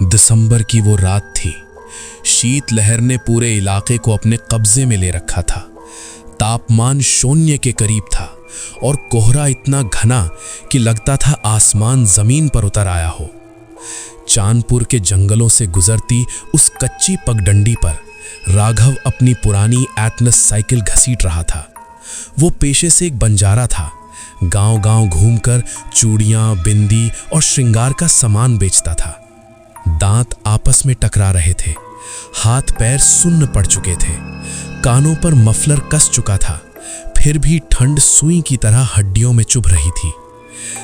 दिसंबर की वो रात थी। शीत लहर ने पूरे इलाके को अपने कब्जे में ले रखा था। तापमान शून्य के करीब था और कोहरा इतना घना कि लगता था आसमान जमीन पर उतर आया हो। चांदपुर के जंगलों से गुजरती उस कच्ची पगडंडी पर राघव अपनी पुरानी एटलस साइकिल घसीट रहा था। वो पेशे से एक बंजारा था। गांव-गांव घूमकर चूड़ियां, बिंदी और श्रृंगार का सामान बेचता था। दांत आपस में टकरा रहे थे, हाथ पैर सुन्न पड़ चुके थे, कानों पर मफलर कस चुका था, फिर भी ठंड सुई की तरह हड्डियों में चुभ रही थी।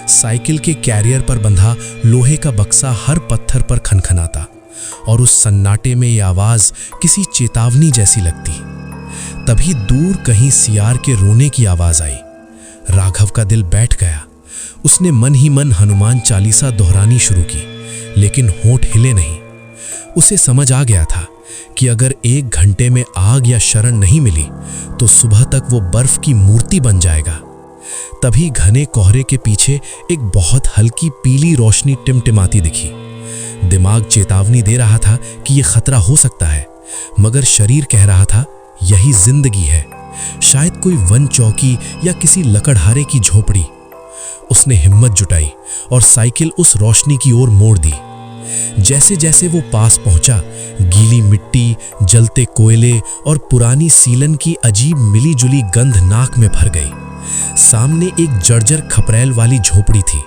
साइकिल के कैरियर पर बंधा लोहे का बक्सा हर पत्थर पर खनखनाता और उस सन्नाटे में ये आवाज किसी चेतावनी जैसी लगती। तभी दूर कहीं सियार के रोने की आवाज आई। राघव का दिल बैठ गया। उसने मन ही मन हनुमान चालीसा दोहरानी शुरू की, लेकिन होंठ हिले नहीं। उसे समझ आ गया था कि अगर 1 घंटे में आग या शरण नहीं मिली तो सुबह तक वो बर्फ की मूर्ति बन जाएगा। तभी घने कोहरे के पीछे एक बहुत हल्की पीली रोशनी टिमटिमाती दिखी। दिमाग चेतावनी दे रहा था कि यह खतरा हो सकता है, मगर शरीर कह रहा था यही जिंदगी है, शायद कोई वन चौकी या किसी लकड़हारे की झोपड़ी। उसने हिम्मत जुटाई और साइकिल उस रोशनी की ओर मोड़ दी। जैसे जैसे वो पास पहुंचा, गीली मिट्टी, जलते कोयले और पुरानी सीलन की अजीब मिली-जुली गंध नाक में भर गई। सामने एक जर्जर खपरेल वाली झोपड़ी थी,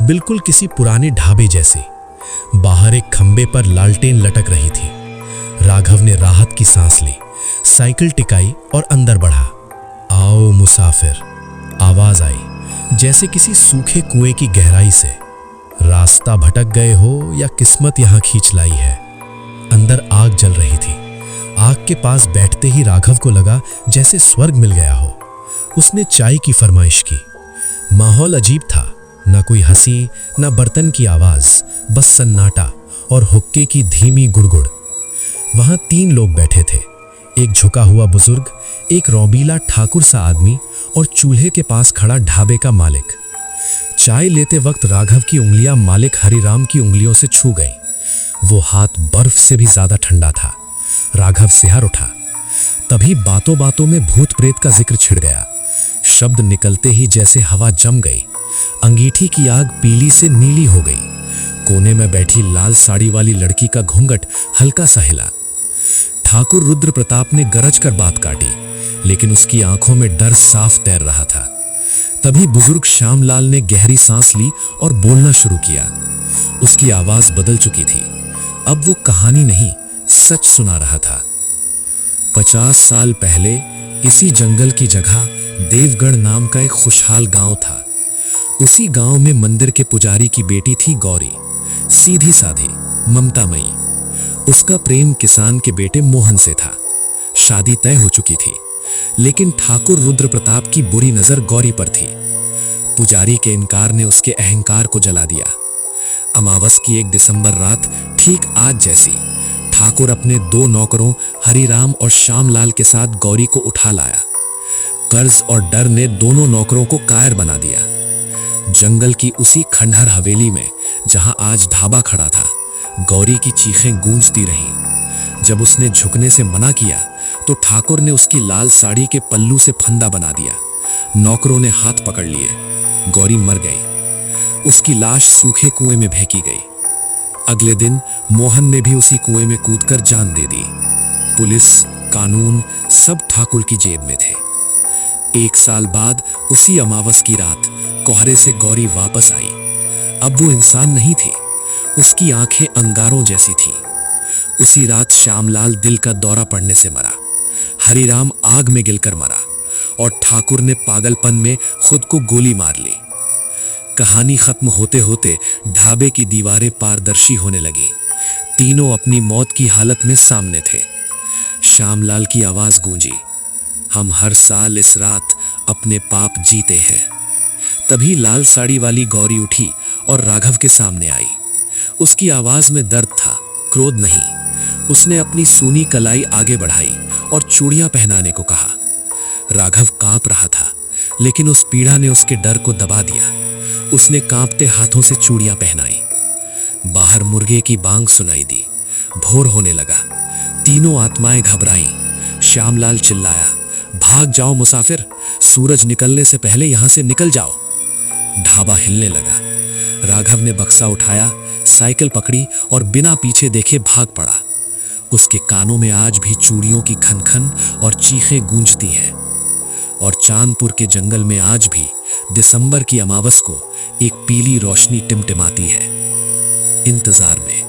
बिल्कुल किसी पुराने ढाबे जैसी। बाहर एक खंबे पर लालटेन लटक रही थी। राघव ने राहत की सांस ली, साइकिल टिकाई और अंदर बढ़ा। आओ मुसाफिर, आवाज आई, जैसे किसी सूखे कुएं की गहराई से। रास्ता भटक गए हो या किस्मत यहां खींच लाई है। अंदर आग जल रही थी। आग के पास बैठते ही राघव को लगा जैसे स्वर्ग मिल गया हो। उसने चाय की फरमाइश की। माहौल अजीब था, ना कोई हंसी, ना बर्तन की आवाज, बस सन्नाटा और हुक्के की धीमी गुड़गुड़। वहां 3 लोग बैठे थे, एक झुका हुआ बुजुर्ग, एक रौबीला ठाकुर सा आदमी और चूल्हे के पास खड़ा ढाबे का मालिक। चाय लेते वक्त राघव की उंगलियां मालिक हरिराम की उंगलियों से छू गईं। वो हाथ बर्फ से भी ज्यादा ठंडा था। राघव सिहर उठा। तभी बातों बातों में भूत प्रेत का जिक्र छिड़ गया। शब्द निकलते ही जैसे हवा जम गई। अंगीठी की आग पीली से नीली हो गई। कोने में बैठी लाल साड़ी वाली लड़की का घूंघट हल्का सा हिला। ठाकुर रुद्र प्रताप ने गरज कर बात काटी, लेकिन उसकी आंखों में डर साफ तैर रहा था। तभी बुजुर्ग श्यामलाल ने गहरी सांस ली और बोलना शुरू किया। उसकी आवाज बदल चुकी थी। अब वो कहानी नहीं, सच सुना रहा था। 50 साल पहले इसी जंगल की जगह देवगढ़ नाम का एक खुशहाल गांव था। उसी गांव में मंदिर के पुजारी की बेटी थी गौरी, सीधी साधी, ममतामयी। उसका प्रेम किसान के बेटे मोहन से था। शादी तय हो चुकी थी, लेकिन ठाकुर रुद्र प्रताप की बुरी नजर गौरी पर थी। पुजारी के इनकार ने उसके अहंकार को जला दिया। अमावस की एक दिसंबर रात, ठीक आज जैसी, ठाकुर अपने 2 नौकरों हरिराम और श्यामलाल के साथ गौरी को उठा लाया। कर्ज और डर ने दोनों नौकरों को कायर बना दिया। जंगल की उसी खंडहर हवेली में, जहां आज ढाबा खड़ा था, गौरी की चीखें गूंजती रहीं। जब उसने झुकने से मना किया तो ठाकुर ने उसकी लाल साड़ी के पल्लू से फंदा बना दिया। नौकरों ने हाथ पकड़ लिए। गौरी मर गई। उसकी लाश सूखे कुएं में फेंकी गई। अगले दिन मोहन ने भी उसी कुएं में कूदकर जान दे दी। पुलिस, कानून सब ठाकुर की जेब में थे। 1 साल बाद उसी अमावस की रात कोहरे से गौरी वापस आई। अब वो इंसान नहीं थी। उसकी आंखें अंगारों जैसी थी। उसी रात श्यामलाल दिल का दौरा पड़ने से मरा। हरिराम आग में गिलकर मरा और ठाकुर ने पागलपन में खुद को गोली मार ली। कहानी खत्म होते होते ढाबे की दीवारें पारदर्शी होने लगी। तीनों अपनी मौत की हालत में सामने थे। श्यामलाल की आवाज गूंजी, हम हर साल इस रात अपने पाप जीते हैं। तभी लाल साड़ी वाली गौरी उठी और राघव के सामने आई। उसकी आवाज में दर्द था, क्रोध नहीं। उसने अपनी सूनी कलाई आगे बढ़ाई और चूड़ियां पहनाने को कहा। राघव कांप रहा था, लेकिन उस पीड़ा ने उसके डर को दबा दिया। उसने कांपते हाथों से चूड़ियां पहनाई। बाहर मुर्गे की बांग सुनाई दी। भोर होने लगा। तीनों आत्माएं घबराईं। श्यामलाल चिल्लाया, भाग जाओ मुसाफिर, सूरज निकलने से पहले यहां से निकल जाओ। ढाबा हिलने लगा। राघव ने बक्सा उठाया, साइकिल पकड़ी और बिना पीछे देखे भाग पड़ा। उसके कानों में आज भी चूड़ियों की खनखन और चीखें गूंजती हैं। और चांदपुर के जंगल में आज भी दिसंबर की अमावस को एक पीली रोशनी टिमटिमाती है, इंतजार में।